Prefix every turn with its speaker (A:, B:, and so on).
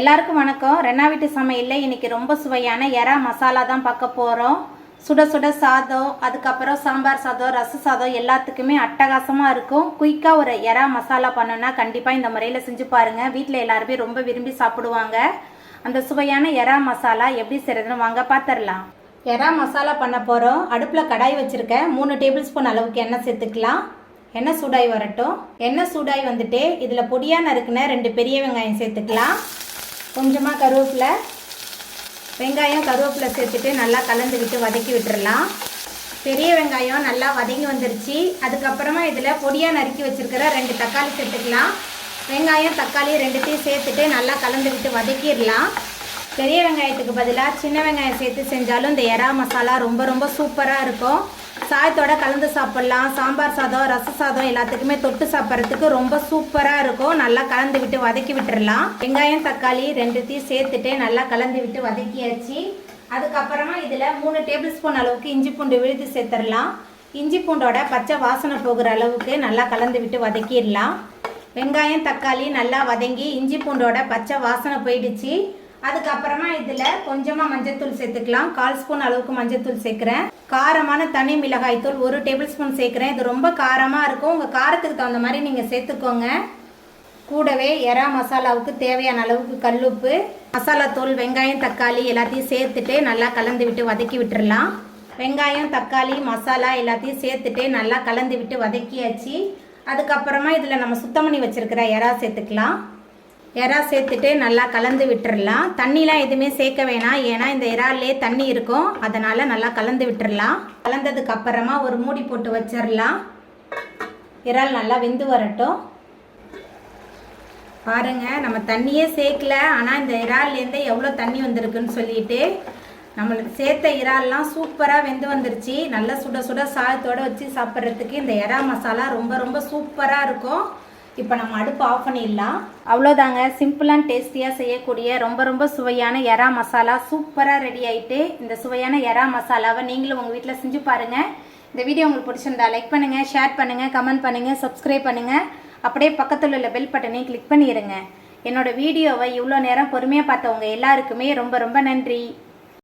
A: எல்லாருக்கும் வணக்கம். ரெனா வீட்டு சமையலில் இன்றைக்கி ரொம்ப சுவையான எறா மசாலா தான் பார்க்க போகிறோம். சுட சுட சாதம், அதுக்கப்புறம் சாம்பார் சாதம், ரச சாதம் எல்லாத்துக்குமே அட்டகாசமாக இருக்கும். குயிக்காக ஒரு எறா மசாலா பண்ணோன்னா கண்டிப்பாக இந்த முறையில் செஞ்சு பாருங்கள். வீட்டில் எல்லாருமே ரொம்ப விரும்பி சாப்பிடுவாங்க. அந்த சுவையான எறா மசாலா எப்படி செய்கிறதுன்னு வாங்க பார்த்துடலாம். எறா மசாலா பண்ண போகிறோம். அடுப்பில் கடாய் வச்சுருக்கேன். 3 டேபிள் ஸ்பூன் அளவுக்கு எண்ணெய் சேர்த்துக்கலாம். எண்ணெய் சூடாகி வரட்டும். எண்ணெய் சூடாகி வந்துட்டு இதில் பொடியாக நறுக்குன 2 பெரிய வெங்காயம் சேர்த்துக்கலாம். கொஞ்சமாக கருவேப்பிலை, வெங்காயம் கருவேப்பிலை சேர்த்துட்டு நல்லா கலந்து விட்டு வதக்கி விட்டுடலாம். பெரிய வெங்காயம் நல்லா வதங்கி வந்துருச்சு. அதுக்கப்புறமா இதில் பொடியாக நறுக்கி வச்சுருக்கிற 2 தக்காளி சேர்த்துக்கலாம். வெங்காயம் தக்காளி 2த்தையும் சேர்த்துட்டு நல்லா கலந்து விட்டு வதக்கிடலாம். பெரிய வெங்காயத்துக்கு பதிலாக சின்ன வெங்காயம் சேர்த்து செஞ்சாலும் இந்த எறா மசாலா ரொம்ப ரொம்ப சூப்பராக இருக்கும். சாதத்தோட கலந்து சாப்பிட்லாம். சாம்பார் சாதம், ரச சாதம் எல்லாத்துக்குமே தொட்டு சாப்பிட்றதுக்கு ரொம்ப சூப்பராக இருக்கும். நல்லா கலந்து விட்டு வதக்கி விட்டுடலாம். வெங்காயம் தக்காளி 2த்தையும் சேர்த்துட்டு நல்லா கலந்து விட்டு வதக்கியாச்சு. அதுக்கப்புறமா இதில் 3 டேபிள் ஸ்பூன் அளவுக்கு இஞ்சி பூண்டு விழுது சேர்த்துடலாம். இஞ்சி பூண்டோட பச்சை வாசனை போகிற அளவுக்கு நல்லா கலந்து விட்டு வதக்கிடலாம். வெங்காயம் தக்காளி நல்லா வதங்கி இஞ்சி பூண்டோட பச்சை வாசனை போயிடுச்சு. அதுக்கப்புறமா இதில் கொஞ்சமாக மஞ்சத்தூள் சேர்த்துக்கலாம். 1/4 ஸ்பூன் அளவுக்கு மஞ்சத்தூள் சேர்க்குறேன். காரமான தனி மிளகாய் தூள் 1 டேபிள் ஸ்பூன் சேர்க்குறேன். இது ரொம்ப காரமாக இருக்கும். உங்கள் காரத்துக்கு தகுந்த மாதிரி நீங்கள் சேர்த்துக்கோங்க. கூடவே எறா மசாலாவுக்கு தேவையான அளவுக்கு கல்லுப்பு, மசாலா தூள், வெங்காயம் தக்காளி எல்லாத்தையும் சேர்த்துட்டு நல்லா கலந்து விட்டு வதக்கி விட்டுடலாம். வெங்காயம் தக்காளி மசாலா எல்லாத்தையும் சேர்த்துட்டு நல்லா கலந்து விட்டு வதக்கியாச்சு. அதுக்கப்புறமா இதில் நம்ம சுத்தம் பண்ணி வச்சுருக்கிற எறா சேர்த்துக்கலாம். எறா சேர்த்துட்டு நல்லா கலந்து விட்டுடலாம். தண்ணிலாம் எதுவுமே சேர்க்க வேணாம், ஏன்னா இந்த இறால்லே தண்ணி இருக்கும். அதனால் நல்லா கலந்து விட்டுடலாம். கலந்ததுக்கு அப்புறமா ஒரு மூடி போட்டு வச்சிடலாம். இறால் நல்லா வெந்து வரட்டும். பாருங்கள், நம்ம தண்ணியே சேர்க்கல, ஆனால் இந்த இறால்லேருந்து எவ்வளோ தண்ணி வந்திருக்குன்னு சொல்லிட்டு நம்மளுக்கு சேர்த்த இறால்லாம் சூப்பராக வெந்து வந்துருச்சு. நல்லா சுட சுட சாதத்தோடு வச்சு சாப்பிட்றதுக்கு இந்த எறா மசாலா ரொம்ப ரொம்ப சூப்பராக இருக்கும். இப்போ நம்ம அடுப்பு ஆஃப் பண்ணிடலாம். அவ்வளோதாங்க, சிம்பிள் அண்ட் டேஸ்டியாக செய்யக்கூடிய ரொம்ப ரொம்ப சுவையான எறா மசாலா சூப்பராக ரெடி ஆகிட்டு. இந்த சுவையான எறா மசாலாவை நீங்களும் உங்கள் வீட்டில் செஞ்சு பாருங்கள். இந்த வீடியோ உங்களுக்கு பிடிச்சிருந்தா லைக் பண்ணுங்கள், ஷேர் பண்ணுங்கள், கமெண்ட் பண்ணுங்கள், சப்ஸ்கிரைப் பண்ணுங்கள். அப்படியே பக்கத்தில் உள்ள பெல் பட்டனையும் கிளிக் பண்ணிடுங்க. என்னோடய வீடியோவை இவ்வளோ நேரம் பொறுமையாக பார்த்தவங்க எல்லாருக்குமே ரொம்ப ரொம்ப நன்றி.